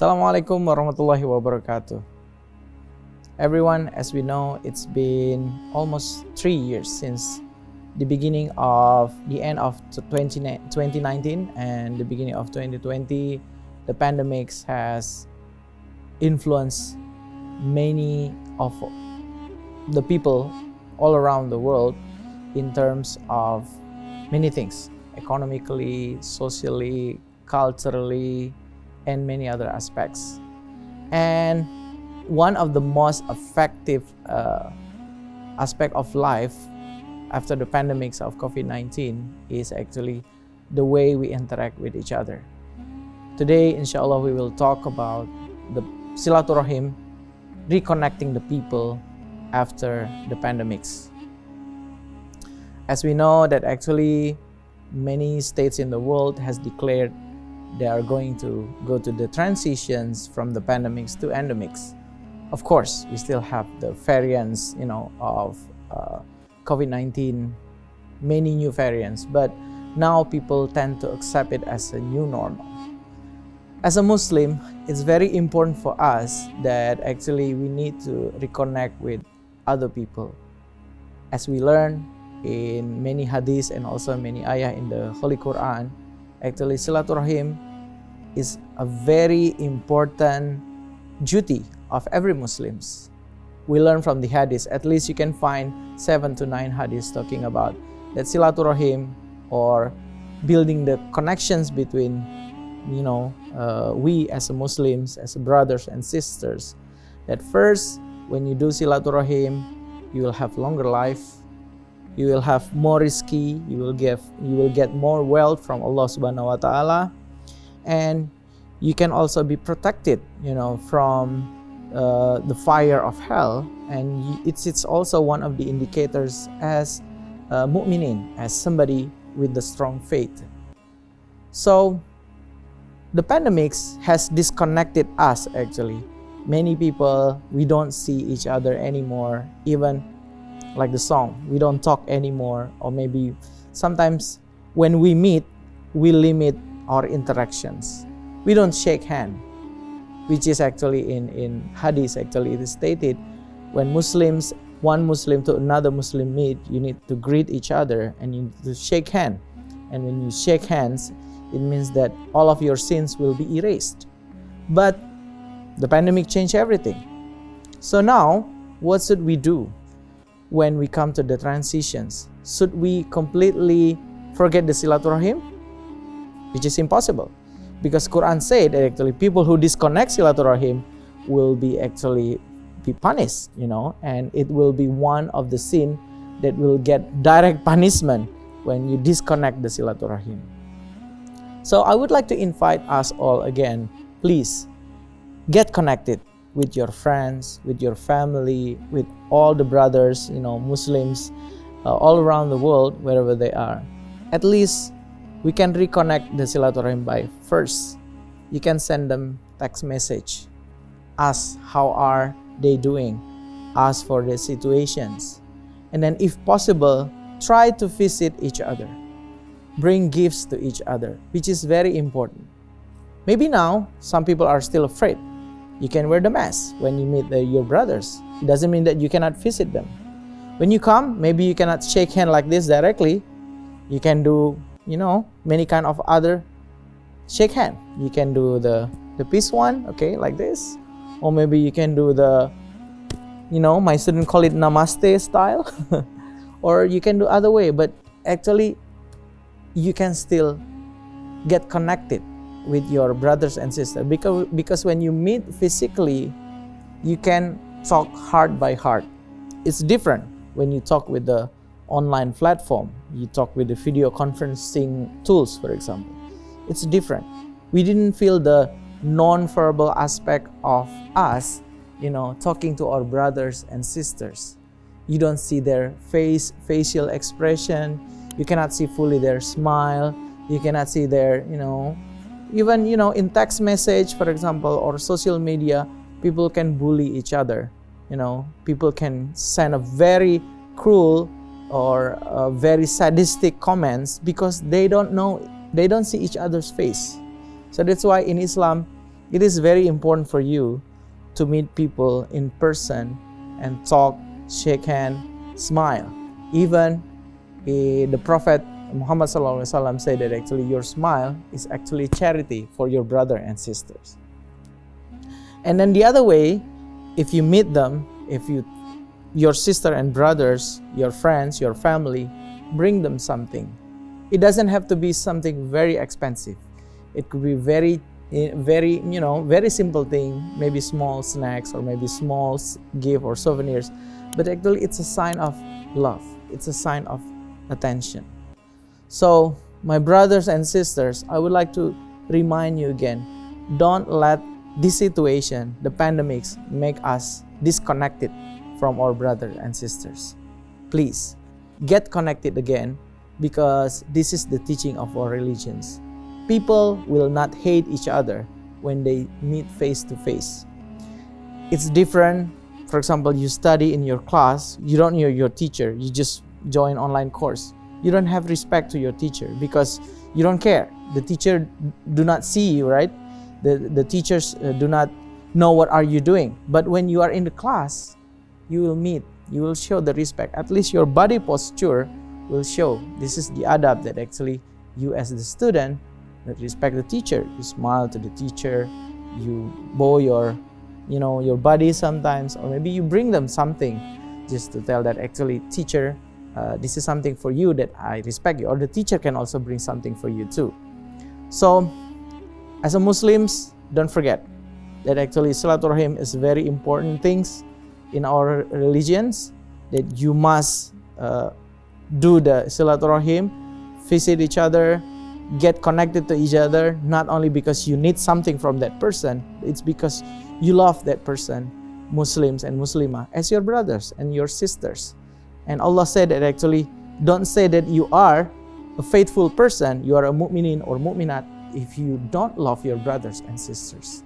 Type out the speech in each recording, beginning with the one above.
Assalamualaikum warahmatullahi wabarakatuh. Everyone, as we know, it's been almost 3 years since the end of 2019 and the beginning of 2020. The pandemic has influenced many of the people all around the world in terms of many things, economically, socially, culturally, and many other aspects. And one of the most effective aspect of life after the pandemics of COVID-19 is actually the way we interact with each other. Today, inshallah, we will talk about the silaturahim, reconnecting the people after the pandemics. As we know that actually many states in the world has declared they are going to go to the transitions from the pandemics to endemics. Of course, we still have the variants, of COVID-19, many new variants, but now people tend to accept it as a new normal. As a Muslim, it's very important for us that actually we need to reconnect with other people. As we learn in many hadiths and also many ayah in the Holy Quran, actually silaturahim is a very important duty of every Muslims. We learn from the hadiths, at least you can find 7 to 9 hadiths talking about that silaturahim, or building the connections between we as a Muslims, as brothers and sisters, that first when you do silaturahim, you will have longer life, you will have more rizki, you will get more wealth from Allah subhanahu wa ta'ala, and you can also be protected from the fire of hell. And it's also one of the indicators as mu'minin, as somebody with the strong faith. So the pandemics has disconnected us actually. Many people, we don't see each other anymore, even like the song, we don't talk anymore, or maybe sometimes when we meet, we limit our interactions. We don't shake hand, which is actually in hadith, actually it is stated, when one Muslim to another Muslim meet, you need to greet each other and you need to shake hand. And when you shake hands, it means that all of your sins will be erased. But the pandemic changed everything. So now, what should we do when we come to the transitions? Should we completely forget the silaturahim? Which is impossible, because Quran said that actually people who disconnect silaturahim will be punished, and it will be one of the sin that will get direct punishment when you disconnect the silaturahim. So I would like to invite us all again, please get connected with your friends, with your family, with all the brothers, Muslims all around the world, wherever they are. At least we can reconnect the silaturahim by first, you can send them text message, ask how are they doing, ask for their situations, and then if possible, try to visit each other, bring gifts to each other, which is very important. Maybe now some people are still afraid. You can wear the mask when you meet your brothers. It doesn't mean that you cannot visit them. When you come, maybe you cannot shake hand like this directly. You can do, many kind of other shake hand. You can do the peace one, okay, like this. Or maybe you can do the, my students call it namaste style. Or you can do other way, but actually you can still get connected with your brothers and sisters, because when you meet physically, you can talk heart by heart. It's different when you talk with the online platform, you talk with the video conferencing tools, for example. It's different. We didn't feel the non-verbal aspect of us, talking to our brothers and sisters. You don't see their facial expression, you cannot see fully their smile, you cannot see their, even in text message, for example, or social media, people can bully each other. People can send a very cruel or very sadistic comments because they don't see each other's face. So that's why in Islam, It is very important for you to meet people in person and talk, shake hand, smile. Even the Prophet Muhammad SAW said that actually your smile is actually charity for your brother and sisters. And then the other way, if you meet them, your sister and brothers, your friends, your family, bring them something. It doesn't have to be something very expensive. It could be very simple thing, maybe small snacks or maybe small gift or souvenirs. But actually, it's a sign of love. It's a sign of attention. So, my brothers and sisters, I would like to remind you again, don't let this situation, the pandemics, make us disconnected from our brothers and sisters. Please, get connected again, because this is the teaching of our religions. People will not hate each other when they meet face to face. It's different. For example, you study in your class, you don't know your teacher, you just join online course. You don't have respect to your teacher because you don't care. The teacher do not see you, right? The teachers do not know what are you doing. But when you are in the class, you will meet, you will show the respect. At least your body posture will show. This is the adab that actually you as the student that respect the teacher. You smile to the teacher, you bow your body sometimes, or maybe you bring them something just to tell that actually teacher, this is something for you that I respect you, or the teacher can also bring something for you too. So as a Muslims, don't forget that actually silaturahim is very important things in our religions, that you must do the silaturahim, visit each other, get connected to each other, not only because you need something from that person, it's because you love that person, Muslims and Muslimah, as your brothers and your sisters. And Allah said that actually, don't say that you are a faithful person, you are a mu'minin or mu'minat, if you don't love your brothers and sisters.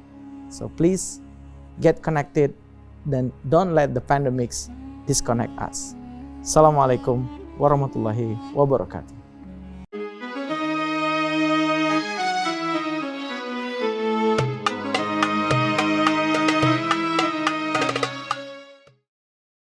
So please get connected, then don't let the pandemics disconnect us. Assalamualaikum warahmatullahi wabarakatuh.